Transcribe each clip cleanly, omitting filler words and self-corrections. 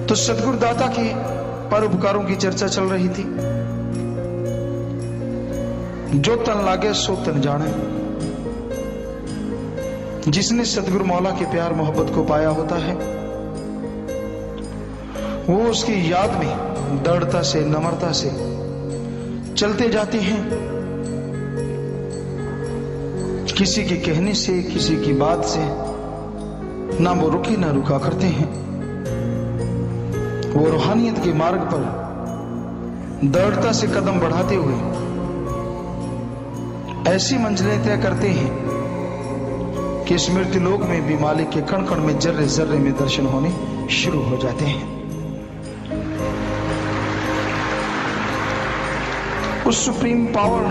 तो सदगुरु दाता के परोपकारों की चर्चा चल रही थी। जो तन लागे सो तन जाने। जिसने सदगुरु मौला के प्यार मोहब्बत को पाया होता है वो उसकी याद में दृढ़ता से नम्रता से चलते जाते हैं। किसी के कहने से किसी की बात से ना वो रुकी ना रुका करते हैं। वो रूहानियत के मार्ग पर दृढ़ता से कदम बढ़ाते हुए ऐसी मंजिलें तय करते हैं कि स्मृति लोक में भी मालिक के कण कण में जर्रे जर्रे में दर्शन होने शुरू हो जाते हैं। उस सुप्रीम पावर,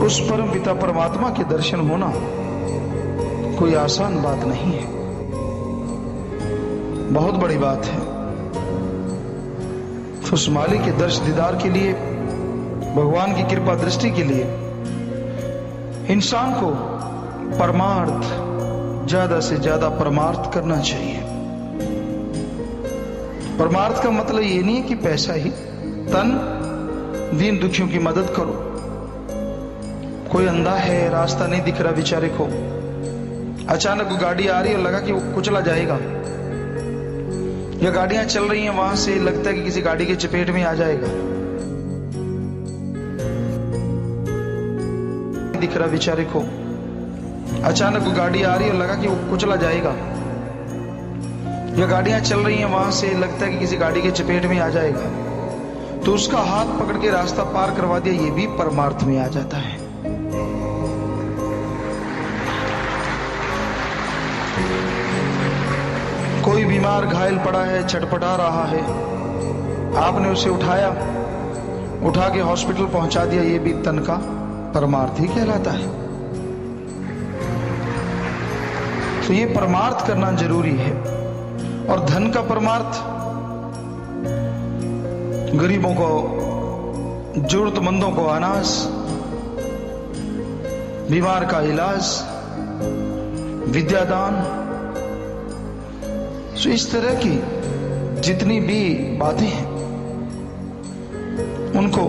उस परम पिता परमात्मा के दर्शन होना कोई आसान बात नहीं है, बहुत बड़ी बात है। उस मालिक के दर्श दीदार के लिए, भगवान की कृपा दृष्टि के लिए इंसान को परमार्थ, ज्यादा से ज्यादा परमार्थ करना चाहिए। परमार्थ का मतलब ये नहीं है कि पैसा ही, तन दीन दुखियों की मदद करो। कोई अंधा है, रास्ता नहीं दिख रहा बेचारे को, अचानक गाड़ी आ रही है और लगा कि वो कुचला जाएगा, या गाड़ियां चल रही हैं वहां से लगता है कि किसी गाड़ी के चपेट में आ जाएगा, दिख रहा बेचारे को, अचानक गाड़ी आ रही है और लगा कि वो कुचला जाएगा, या गाड़ियां चल रही हैं वहां से लगता है कि किसी गाड़ी के चपेट में आ जाएगा, तो उसका हाथ पकड़ के रास्ता पार करवा दिया, ये भी परमार्थ में आ जाता है। कोई बीमार घायल पड़ा है, छटपटा रहा है, आपने उसे उठाया, उठा के हॉस्पिटल पहुंचा दिया, ये भी तन का परमार्थ ही कहलाता है। तो ये परमार्थ करना जरूरी है। और धन का परमार्थ, गरीबों को, जरूरतमंदों को अनाज, बीमार का इलाज, विद्यादान, तो इस तरह की जितनी भी बातें हैं उनको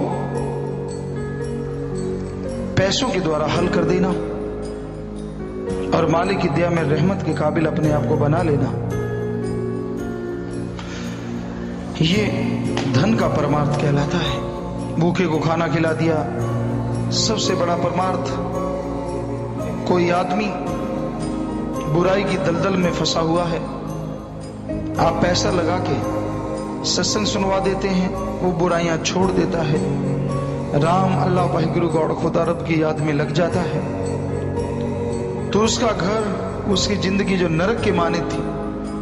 पैसों के द्वारा हल कर देना और मालिक की दया में रहमत के काबिल अपने आप को बना लेना, ये धन का परमार्थ कहलाता है। भूखे को खाना खिला दिया, सबसे बड़ा परमार्थ। कोई आदमी बुराई की दलदल में फंसा हुआ है, आप पैसा लगा के सत्संग सुनवा देते हैं, वो बुराइयां छोड़ देता है, राम अल्लाह वाहिगुरु गॉड खुदा रब की याद में लग जाता है, तो उसका घर, उसकी जिंदगी जो नरक के माने थी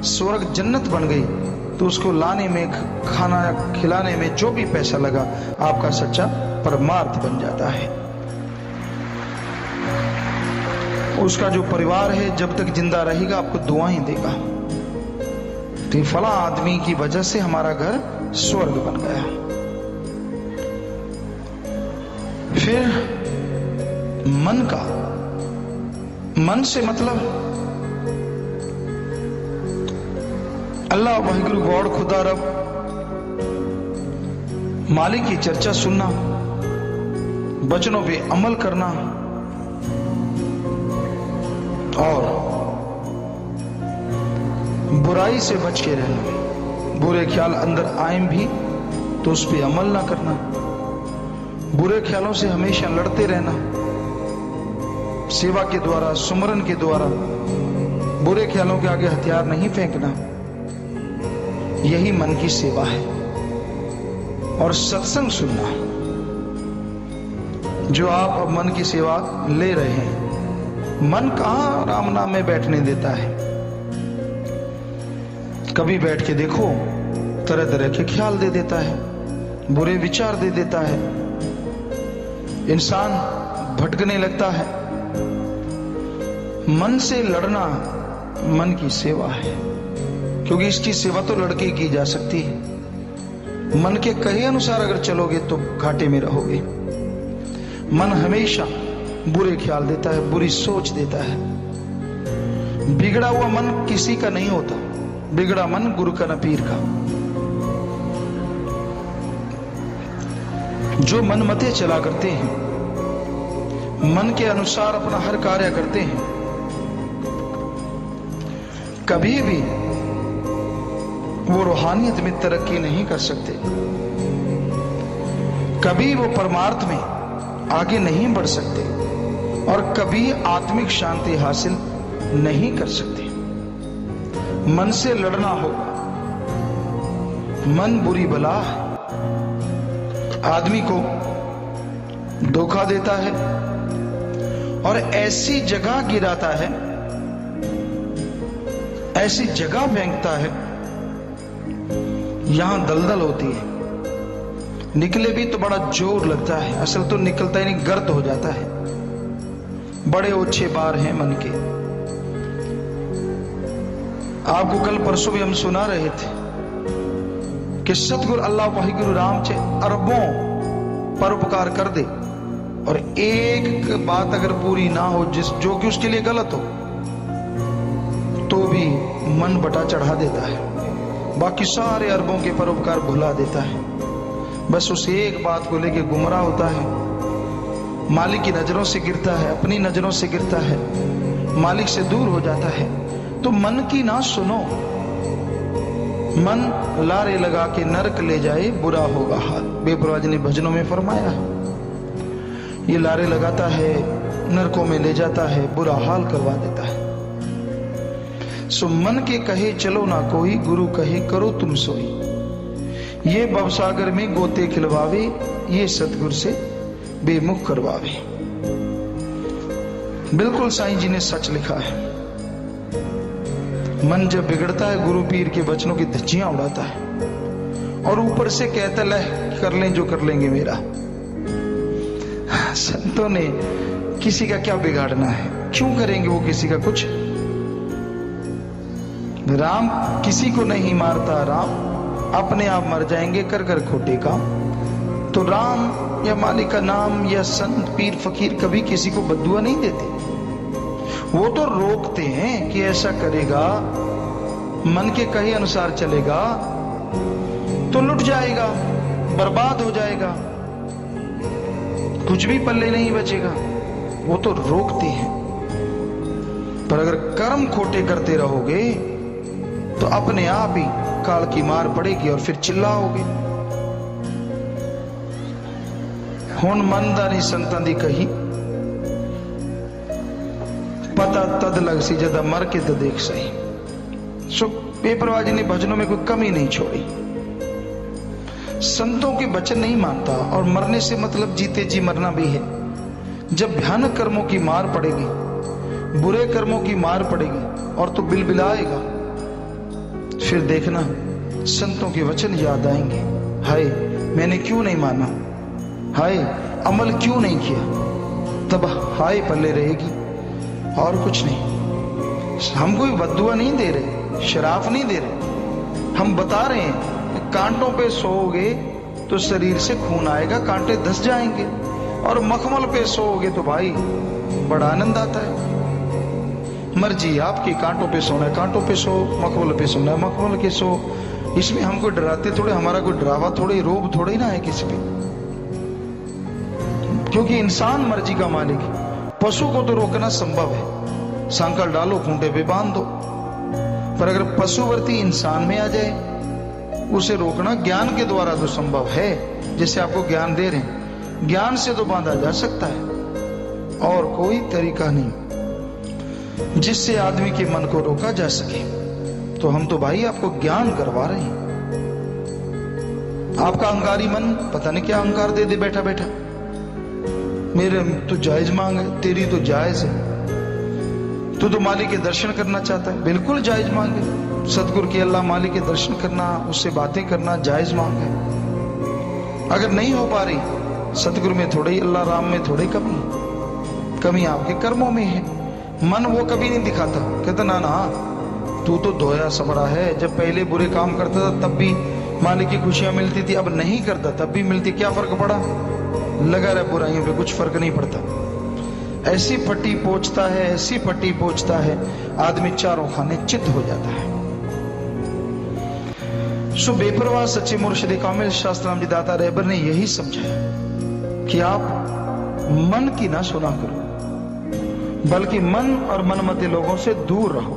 स्वर्ग जन्नत बन गई। तो उसको लाने में, खाना खिलाने में जो भी पैसा लगा आपका सच्चा परमार्थ बन जाता है। उसका जो परिवार है जब तक जिंदा रहेगा आपको दुआएं देगा, तो फला आदमी की वजह से हमारा घर स्वर्ग बन गया। फिर मन का, मन से मतलब अल्लाह वाहिगुरु गॉड खुदा रब मालिक की चर्चा सुनना, वचनों पे अमल करना और बुराई से बच के रहना। बुरे ख्याल अंदर आए भी तो उस पर अमल ना करना, बुरे ख्यालों से हमेशा लड़ते रहना, सेवा के द्वारा, सुमरन के द्वारा बुरे ख्यालों के आगे हथियार नहीं फेंकना, यही मन की सेवा है। और सत्संग सुनना, जो आप अब मन की सेवा ले रहे हैं, मन कहां राम नाम में बैठने देता है। कभी बैठ के देखो, तरह तरह के ख्याल दे देता है, बुरे विचार दे देता है, इंसान भटकने लगता है। मन से लड़ना मन की सेवा है, क्योंकि इसकी सेवा तो लड़के की जा सकती है। मन के कहे अनुसार अगर चलोगे तो घाटे में रहोगे। मन हमेशा बुरे ख्याल देता है, बुरी सोच देता है। बिगड़ा हुआ मन किसी का नहीं होता, बिगड़ा मन गुरु का न पीर का। जो मन मते चला करते हैं, मन के अनुसार अपना हर कार्य करते हैं, कभी भी वो रूहानियत में तरक्की नहीं कर सकते, कभी वो परमार्थ में आगे नहीं बढ़ सकते और कभी आत्मिक शांति हासिल नहीं कर सकते। मन से लड़ना होगा। मन बुरी बला है, आदमी को धोखा देता है और ऐसी जगह गिराता है, ऐसी जगह फेंकता है यहां दलदल होती है। निकले भी तो बड़ा जोर लगता है, असल तो निकलता ही नहीं, गर्द हो जाता है। बड़े ओछे बार हैं मन के। आपको कल परसों भी हम सुना रहे थे कि सतगुरु अल्लाह वाहिगुरु राम चे अरबों परोपकार कर दे और एक बात अगर पूरी ना हो जो कि उसके लिए गलत हो तो भी मन बटा चढ़ा देता है, बाकी सारे अरबों के परोपकार भुला देता है। बस उस एक बात को लेके गुमराह होता है, मालिक की नजरों से गिरता है, अपनी नजरों से गिरता है, मालिक से दूर हो जाता है। तो मन की ना सुनो। मन लारे लगा के नरक ले जाए बुरा होगा हाल, बेपरवाह जी ने भजनों में फरमाया है। ये लारे लगाता है, नरकों में ले जाता है, बुरा हाल करवा देता है। सो मन के कहे चलो ना कोई, गुरु कहे करो तुम सोई। ये भवसागर में गोते खिलवावे, ये सतगुरु से बेमुख करवावे। बिल्कुल साईं जी ने सच लिखा है। मन जब बिगड़ता है गुरु पीर के वचनों की धज्जियां उड़ाता है और ऊपर से कहता लह कर लें जो कर लेंगे मेरा। संतों ने किसी का क्या बिगाड़ना है, क्यों करेंगे वो किसी का कुछ। राम किसी को नहीं मारता, राम अपने आप मर जाएंगे कर कर खोटे काम। तो राम या मालिक का नाम या संत पीर फकीर कभी किसी को बद्दुआ नहीं देते। वो तो रोकते हैं कि ऐसा करेगा, मन के कहे अनुसार चलेगा तो लुट जाएगा, बर्बाद हो जाएगा, कुछ भी पल्ले नहीं बचेगा। वो तो रोकते हैं। पर अगर कर्म खोटे करते रहोगे तो अपने आप ही काल की मार पड़ेगी और फिर चिल्लाओगे। हुण मनदानी संतां दी कही, पता तद लग सी जदा मर के तो देख सही। सो बेपरवाह जी ने भजनों में कोई कमी नहीं छोड़ी। संतों के वचन नहीं मानता और मरने से मतलब जीते जी मरना भी है। जब भयानक कर्मों की मार पड़ेगी, बुरे कर्मों की मार पड़ेगी और तो बिलबिलाएगा, फिर देखना संतों के वचन याद आएंगे। हाय मैंने क्यों नहीं माना, हाय अमल क्यों नहीं किया, तब हाय पल्ले रहेगी और कुछ नहीं। हम कोई बद्दुआ नहीं दे रहे, शराफ नहीं दे रहे, हम बता रहे हैं कांटों पे सोओगे तो शरीर से खून आएगा, कांटे धस जाएंगे, और मखमल पे सोओगे तो भाई बड़ा आनंद आता है। मर्जी आपकी, कांटों पे सोना है कांटों पे सो, मखमल पे सोना है मखमल के सो। इसमें हम कोई डराते थोड़े, हमारा कोई डरावा थोड़े, रोब थोड़े ना है किसी पे, क्योंकि इंसान मर्जी का मालिक है। पशु को तो रोकना संभव है, सांकल डालो खूंटे पे बांध दो, पर अगर पशुवर्ती इंसान में आ जाए उसे रोकना ज्ञान के द्वारा तो संभव है। जैसे आपको ज्ञान दे रहे हैं, ज्ञान से तो बांधा जा सकता है और कोई तरीका नहीं जिससे आदमी के मन को रोका जा सके। तो हम तो भाई आपको ज्ञान करवा रहे हैं। आपका अहंकारी मन पता नहीं क्या अहंकार दे दे बैठा बैठा, मेरे तो जायज मांग है, तेरी तो जायज है, तू तो मालिक के दर्शन करना चाहता है, बिल्कुल जायज मांग है। सतगुरु के अल्लाह मालिक के दर्शन करना, उससे बातें करना जायज मांग है। अगर नहीं हो पा रही, सतगुरु में थोड़ी, अल्लाह राम में थोड़ी कमी आपके कर्मों में है। मन वो कभी नहीं दिखाता, कहता ना ना तू तो धोया समरा है, जब पहले बुरे काम करता था तब भी मालिक की खुशियां मिलती थी, अब नहीं करता तब भी मिलती, क्या फर्क पड़ा, लगा रहा बुराइयों पे, कुछ फर्क नहीं पड़ता। ऐसी पट्टी पोंछता है, ऐसी पट्टी पोंछता है, आदमी चारों खाने चित हो जाता है। सो बेपरवाह सच्चे मुर्शिद कामिल शास्त्राम जी दाता रहबर ने यही समझाया कि आप मन की ना सुना करो, बल्कि मन और मनमते लोगों से दूर रहो।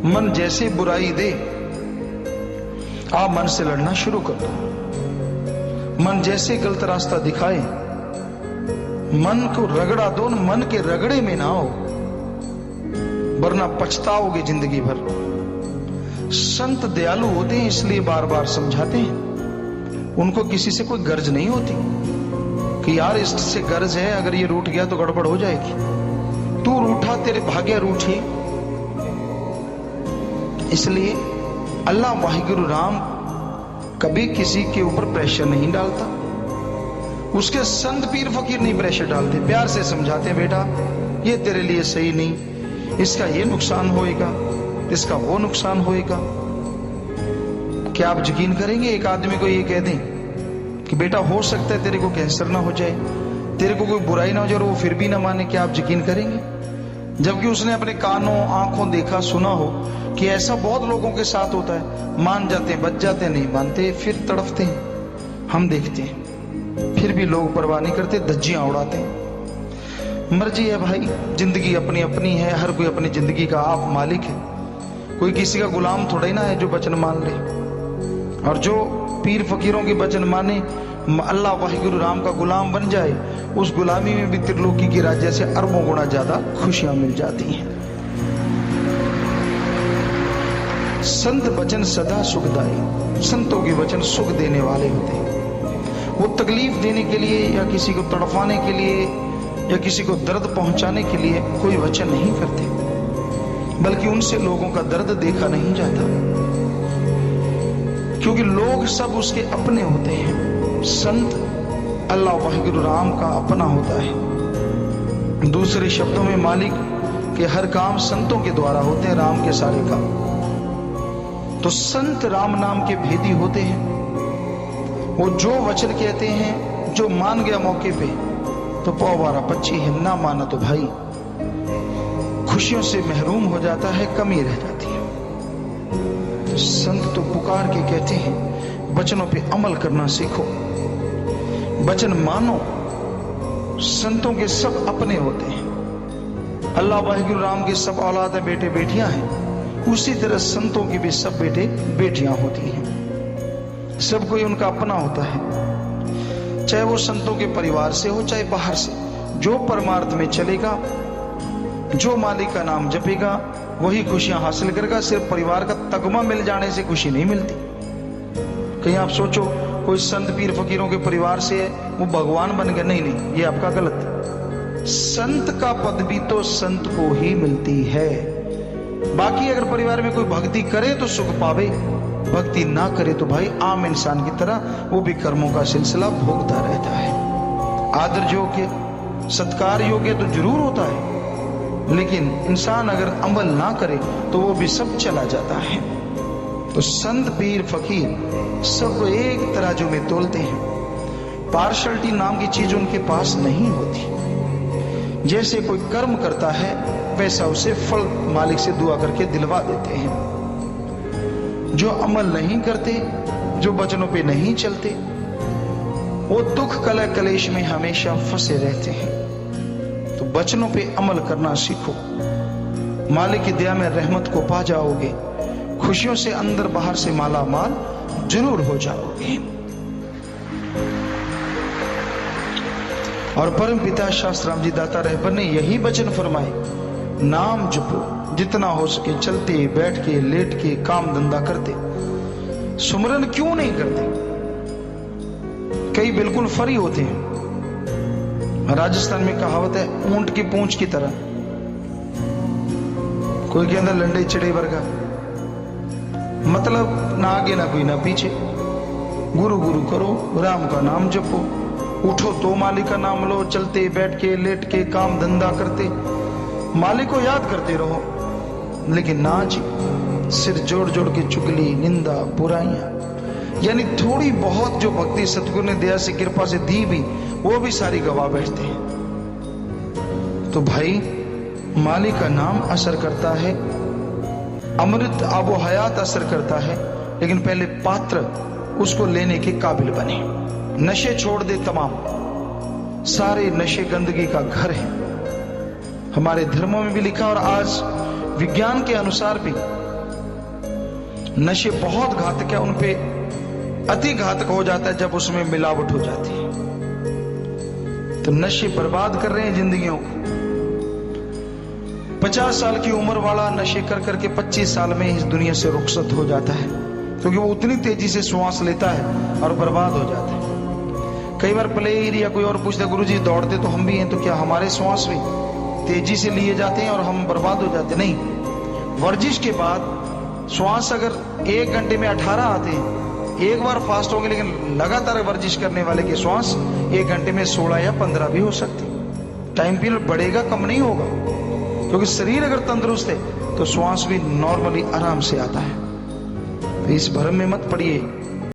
मन जैसे बुराई दे, आप मन से लड़ना शुरू कर दो। मन जैसे गलत रास्ता दिखाए, मन को रगड़ा दो, मन के रगड़े में ना आओ, वरना पछताओगे जिंदगी भर। संत दयालु होते हैं, इसलिए बार बार समझाते हैं। उनको किसी से कोई गर्ज नहीं होती कि यार इससे गर्ज है, अगर ये रूठ गया तो गड़बड़ हो जाएगी। तू रूठा, तेरे भाग्य रूठी। इसलिए अल्लाह वाहिगुरु राम कभी किसी के ऊपर प्रेशर नहीं डालता। उसके संत पीर फकीर नहीं प्रेशर डालते, प्यार से समझाते हैं, बेटा ये तेरे लिए सही नहीं, इसका ये नुकसान होएगा, इसका वो नुकसान होएगा। क्या आप यकीन करेंगे एक आदमी को ये कह दें कि बेटा हो सकता है तेरे को कैंसर ना हो जाए, तेरे को कोई बुराई ना हो जाए, और वो फिर भी ना माने? क्या आप यकीन करेंगे? जबकि उसने अपने कानों आंखों देखा सुना हो कि ऐसा बहुत लोगों के साथ होता है। मान जाते हैं, बच जाते हैं, नहीं मानते फिर तड़फते हैं। हम देखते हैं फिर भी लोग परवाह नहीं करते, धज्जियां उड़ाते हैं। मर्जी है भाई, जिंदगी अपनी अपनी है, हर कोई अपनी जिंदगी का आप मालिक है। कोई किसी का गुलाम थोड़ा ही ना है जो वचन मान ले। और जो पीर फकीरों के वचन माने, अल्लाह वाहिगुरु राम का गुलाम बन जाए, उस गुलामी में भी त्रिलोकी की राज्य से अरबों गुना ज्यादा खुशियां मिल जाती हैं। संत वचन सदा सुखदायी, संतों के वचन सुख देने वाले होते हैं। वो तकलीफ देने के लिए या किसी को तड़फाने के लिए या किसी को दर्द पहुंचाने के लिए कोई वचन नहीं करते, बल्कि उनसे लोगों का दर्द देखा नहीं जाता, क्योंकि लोग सब उसके अपने होते हैं। संत अल्लाह वाहिगुरु राम का अपना होता है। दूसरे शब्दों में मालिक के हर काम संतों के द्वारा होते हैं, राम के सारे काम। तो संत राम नाम के भेदी होते हैं। वो जो वचन कहते हैं, जो मान गया मौके पे तो पौवारा पक्षी है, ना माना तो भाई खुशियों से महरूम हो जाता है, कमी रह जाती है। तो संत तो पुकार के कहते हैं वचनों पे अमल करना सीखो, वचन मानो। संतों के सब अपने होते हैं। अल्लाह वाहिगुरु राम के सब औलाद बेटे बेटियां हैं, उसी तरह संतों के भी सब बेटे बेटियां होती हैं। सब कोई उनका अपना होता है, चाहे वो संतों के परिवार से हो चाहे बाहर से। जो परमार्थ में चलेगा, जो मालिक का नाम जपेगा, वही खुशियां हासिल करेगा। सिर्फ परिवार का तगमा मिल जाने से खुशी नहीं मिलती। कहीं आप सोचो कोई संत पीर फकीरों के परिवार से है, वो भगवान बन गए, नहीं नहीं, ये आपका गलत। संत का पद भी तो संत को ही मिलती है। बाकी अगर परिवार में कोई भक्ति करे तो सुख पावे, भक्ति ना करे तो भाई आम इंसान की तरह वो भी कर्मों का सिलसिला भोगता रहता है। आदर योग्य सत्कार योग्य तो जरूर होता है, लेकिन इंसान अगर अमल ना करे तो वो भी सब चला जाता है। तो संत पीर फकीर सबको एक तराजू में तोलते हैं। पार्शलिटी नाम की चीज उनके पास नहीं होती। जैसे कोई कर्म करता है वैसा उसे फल मालिक से दुआ करके दिलवा देते हैं। जो अमल नहीं करते, जो वचनों पे नहीं चलते, वो दुख कलह कलेश में हमेशा फंसे रहते हैं। तो वचनों पे अमल करना सीखो, मालिक की दया में रहमत को पा जाओगे, खुशियों से अंदर बाहर से माला माल जरूर हो जाओगे। और परम पिता शास्त्राम जी दाता रहबर ने यही वचन फरमाए, नाम जपो जितना हो सके, चलते बैठ के लेट के काम धंधा करते। सुमरन क्यों नहीं करते? कई बिल्कुल फरी होते हैं। राजस्थान में कहावत है, ऊंट की पूंछ की तरह। कोई के अंदर लंडे चिड़े वर्गा, मतलब ना आगे ना कोई ना पीछे। गुरु गुरु करो, राम का नाम जपो, उठो तो मालिक का नाम लो, चलते बैठ के लेट के काम धंधा करते मालिक को याद करते रहो। लेकिन ना जी, सिर जोड़ जोड़ के चुगली निंदा बुराइयां, यानी थोड़ी बहुत जो भक्ति सतगुरु ने दया से कृपा से दी भी, वो भी सारी गवा बैठते हैं। तो भाई मालिक का नाम असर करता है, अमृत आबो हयात असर करता है, लेकिन पहले पात्र उसको लेने के काबिल बने। नशे छोड़ दे तमाम, सारे नशे गंदगी का घर है। हमारे धर्मों में भी लिखा और आज विज्ञान के अनुसार भी नशे बहुत घातक है। उनपे अति घातक हो जाता है जब उसमें मिलावट हो जाती है। तो नशे बर्बाद कर रहे हैं जिंदगियों को। 50 साल की उम्र वाला नशे कर करके 25 साल में इस दुनिया से रुखसत हो जाता है, क्योंकि वो उतनी तेजी से श्वास लेता है और बर्बाद हो जाता है। कई बार प्लेयर या कोई और पूछता है, गुरुजी दौड़ते तो हम भी हैं, तो क्या हमारे श्वास भी तेजी से लिए जाते हैं और हम बर्बाद हो जाते हैं? नहीं, वर्जिश के बाद श्वास अगर 1 घंटे में 18 आते हैं, एक बार फास्ट होंगे, लेकिन लगातार वर्जिश करने वाले के श्वास 1 घंटे में 16 या 15 भी हो सकती। टाइम पीरियड बढ़ेगा, कम नहीं होगा, क्योंकि शरीर अगर तंदुरुस्त है तो श्वास भी नॉर्मली आराम से आता है। तो इस भ्रम में मत पड़िए